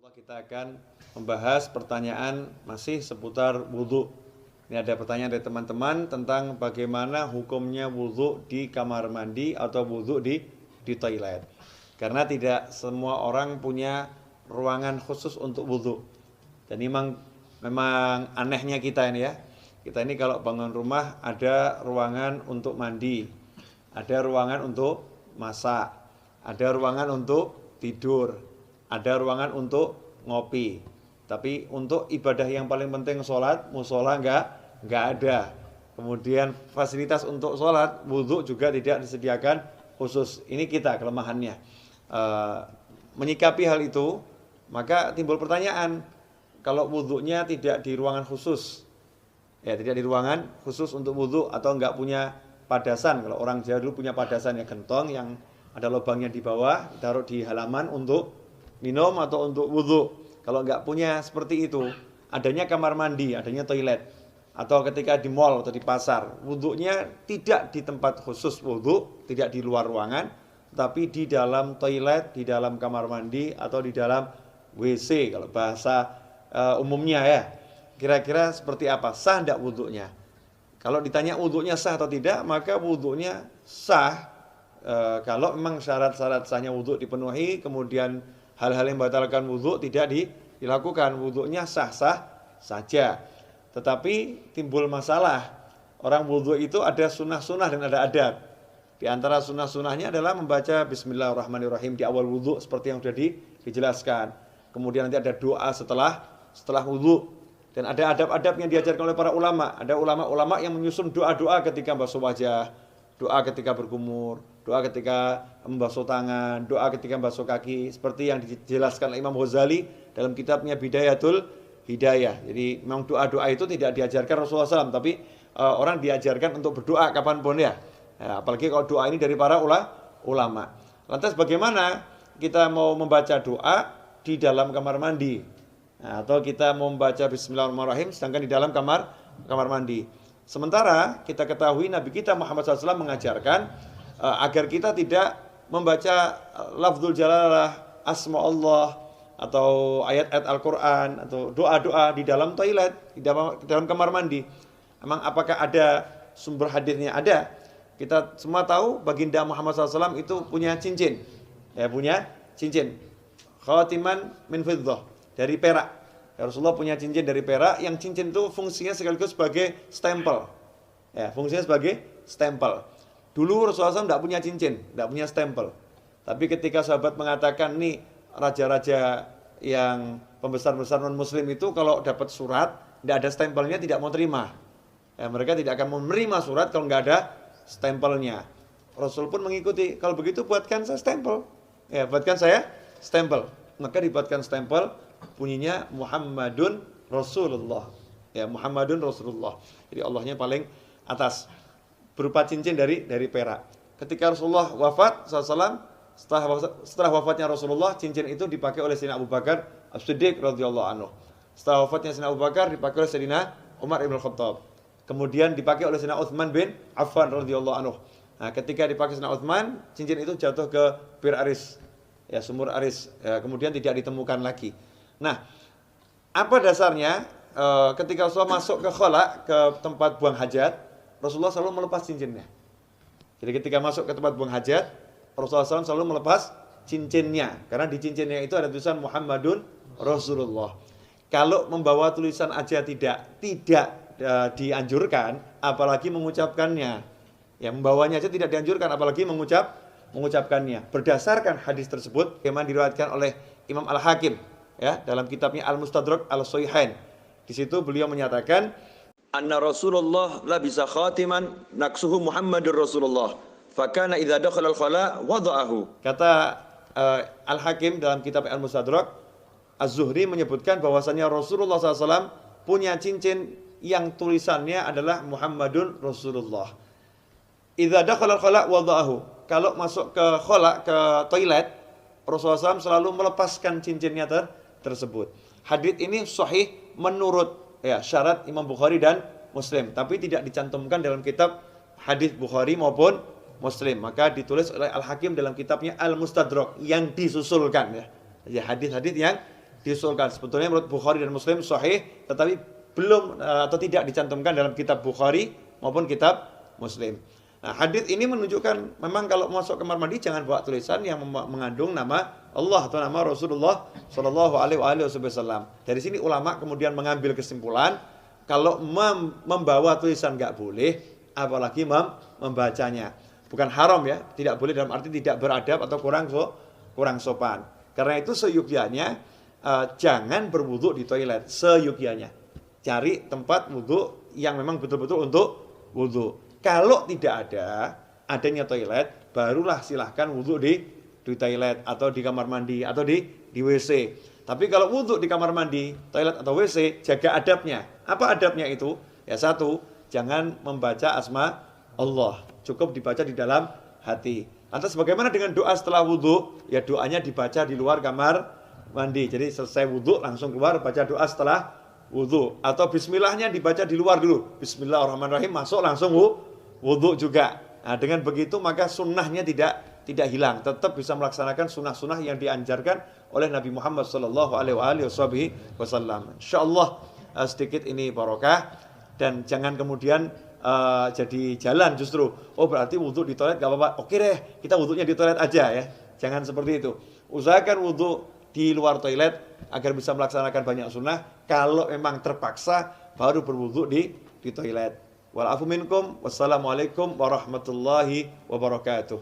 Kita akan membahas pertanyaan masih seputar wudhu. Ini ada pertanyaan dari teman-teman tentang bagaimana hukumnya wudhu di kamar mandi atau wudhu di toilet. Karena tidak semua orang punya ruangan khusus untuk wudhu. Dan memang anehnya kita ini ya. Kita ini kalau bangun rumah ada ruangan untuk mandi, ada ruangan untuk masak, ada ruangan untuk tidur, ada ruangan untuk ngopi. Tapi untuk ibadah yang paling penting sholat, musola enggak ada. Kemudian fasilitas untuk sholat, wudhu juga tidak disediakan khusus. Ini kita kelemahannya. Menyikapi hal itu, maka timbul pertanyaan, kalau wudhunya tidak di ruangan khusus, ya tidak di ruangan khusus untuk wudhu atau enggak punya padasan. Kalau orang Jawa dulu punya padasan ya, gentong yang ada lubangnya di bawah, taruh di halaman untuk minum atau untuk wudhu. Kalau nggak punya seperti itu, adanya kamar mandi, adanya toilet, atau ketika di mall atau di pasar, wudhunya tidak di tempat khusus wudhu, tidak di luar ruangan, tapi di dalam toilet, di dalam kamar mandi, atau di dalam WC kalau bahasa umumnya ya. Kira-kira seperti apa? Sah tidak wudhunya? Kalau ditanya wudhunya sah atau tidak, maka wudhunya sah kalau memang syarat-syarat sahnya wudhu dipenuhi, kemudian hal-hal yang membatalkan wudhu tidak dilakukan, wudhunya sah-sah saja. Tetapi timbul masalah, orang wudhu itu ada sunnah-sunnah dan ada adab. Di antara sunnah-sunnahnya adalah membaca Bismillahirrahmanirrahim di awal wudhu seperti yang sudah dijelaskan. Kemudian nanti ada doa setelah wudhu. Dan ada adab-adab yang diajarkan oleh para ulama. Ada ulama-ulama yang menyusun doa-doa ketika basuh wajah, doa ketika berkumur, doa ketika membasuh tangan, doa ketika membasuh kaki, seperti yang dijelaskan oleh Imam Ghazali dalam kitabnya Bidayatul Hidayah. Jadi memang doa-doa itu tidak diajarkan Rasulullah SAW, tapi orang diajarkan untuk berdoa kapanpun ya. Apalagi kalau doa ini dari para ulama. Lantas bagaimana kita mau membaca doa di dalam kamar mandi? Atau kita mau membaca Bismillahirrahmanirrahim sedangkan di dalam kamar mandi. Sementara kita ketahui Nabi kita Muhammad SAW mengajarkan agar kita tidak membaca lafzul jalalah, asma Allah, atau ayat-ayat Al-Quran, atau doa-doa di dalam toilet, di dalam kamar mandi. Emang apakah ada sumber hadisnya? Ada. Kita semua tahu baginda Muhammad SAW itu punya cincin. Ya, punya cincin. Khatiman min fiddah, dari perak. Ya, Rasulullah punya cincin dari perak, yang cincin itu fungsinya sekaligus sebagai stempel. Ya, fungsinya sebagai stempel. Dulu Rasulullah SAW tidak punya cincin, tidak punya stempel. Tapi ketika sahabat mengatakan, nih raja-raja yang pembesar-besar non-muslim itu kalau dapat surat, tidak ada stempelnya tidak mau terima. Ya, mereka tidak akan menerima surat kalau nggak ada stempelnya. Rasul pun mengikuti, kalau begitu buatkan saya stempel. Ya, buatkan saya stempel. Maka dibuatkan stempel, bunyinya Muhammadun Rasulullah. Ya, Muhammadun Rasulullah. Jadi Allahnya paling atas, berupa cincin dari perak. Ketika Rasulullah wafat SAW, setelah wafatnya Rasulullah, cincin itu dipakai oleh Sayyidina Abu Bakar As-Siddiq radhiyallahu anhu. Setelah wafatnya Sayyidina Abu Bakar dipakai oleh Sayyidina Umar ibn Khattab. Kemudian dipakai oleh Sayyidina Utsman bin Affan radhiyallahu anhu. Nah, ketika dipakai Sayyidina Utsman, cincin itu jatuh ke Bir Aris, ya, sumur Aris. Ya, kemudian tidak ditemukan lagi. Nah, apa dasarnya? Ketika Rasulullah masuk ke khala, ke tempat buang hajat, Rasulullah selalu melepas cincinnya. Jadi ketika masuk ke tempat buang hajat, Rasulullah SAW selalu melepas cincinnya. Karena di cincinnya itu ada tulisan Muhammadun Rasulullah. Kalau membawa tulisan aja tidak dianjurkan, apalagi mengucapkannya. Ya, membawanya aja tidak dianjurkan, apalagi mengucapkannya. Berdasarkan hadis tersebut, yang diriwayatkan oleh Imam Al-Hakim, ya, dalam kitabnya Al-Mustadrak Al-Sahihain. Di situ beliau menyatakan, anna Rasulullah labisa khatiman naksuhu Muhammadur Rasulullah fakana idza dakhala al-khala wada'ahu. Kata Al-Hakim dalam kitab Al-Mustadrak, Az-Zuhri menyebutkan bahwasanya Rasulullah SAW punya cincin yang tulisannya adalah Muhammadun Rasulullah. Idza dakhala al-khala wada'ahu. Kalau masuk ke khala, ke toilet, Rasulullah SAW selalu melepaskan cincinnya tersebut. Hadits ini sahih menurut syarat Imam Bukhari dan Muslim, tapi tidak dicantumkan dalam kitab hadis Bukhari maupun Muslim. Maka ditulis oleh Al-Hakim dalam kitabnya Al-Mustadrak yang disusulkan, ya hadis-hadis yang diusulkan. Sebetulnya menurut Bukhari dan Muslim sahih, tetapi belum atau tidak dicantumkan dalam kitab Bukhari maupun kitab Muslim. Nah, hadis ini menunjukkan memang kalau masuk kamar mandi jangan bawa tulisan yang mengandung nama Allah atau nama Rasulullah Shallallahu Alaihi Wasallam. Dari sini ulama kemudian mengambil kesimpulan kalau membawa tulisan nggak boleh, apalagi membacanya. Bukan haram ya, tidak boleh dalam arti tidak beradab atau kurang sopan. Karena itu seyukyanya jangan berwudu di toilet, seyukyanya. Cari tempat wudu yang memang betul-betul untuk wudu. Kalau tidak adanya toilet, barulah silahkan wudu di toilet atau di kamar mandi atau di WC. Tapi kalau wudu di kamar mandi, toilet atau WC, jaga adabnya. Apa adabnya itu? Ya satu, jangan membaca asma Allah. Cukup dibaca di dalam hati. Lantas bagaimana dengan doa setelah wudu? Ya doanya dibaca di luar kamar mandi. Jadi selesai wudu langsung keluar baca doa setelah wudu. Atau bismillahnya dibaca di luar dulu. Bismillahirrahmanirrahim, masuk langsung wudu juga. Nah, dengan begitu maka sunnahnya tidak hilang, tetap bisa melaksanakan sunnah-sunnah yang dianjarkan oleh Nabi Muhammad Sallallahu Alaihi Wasallam. Insyaallah sedikit ini barokah dan jangan kemudian jadi jalan justru. Oh berarti wudu di toilet gak apa-apa. Oke deh, kita wudunya di toilet aja ya. Jangan seperti itu. Usahakan wudu di luar toilet agar bisa melaksanakan banyak sunnah. Kalau memang terpaksa baru berwudu di toilet. Wal afu minkum. Wassalamualaikum warahmatullahi wabarakatuh.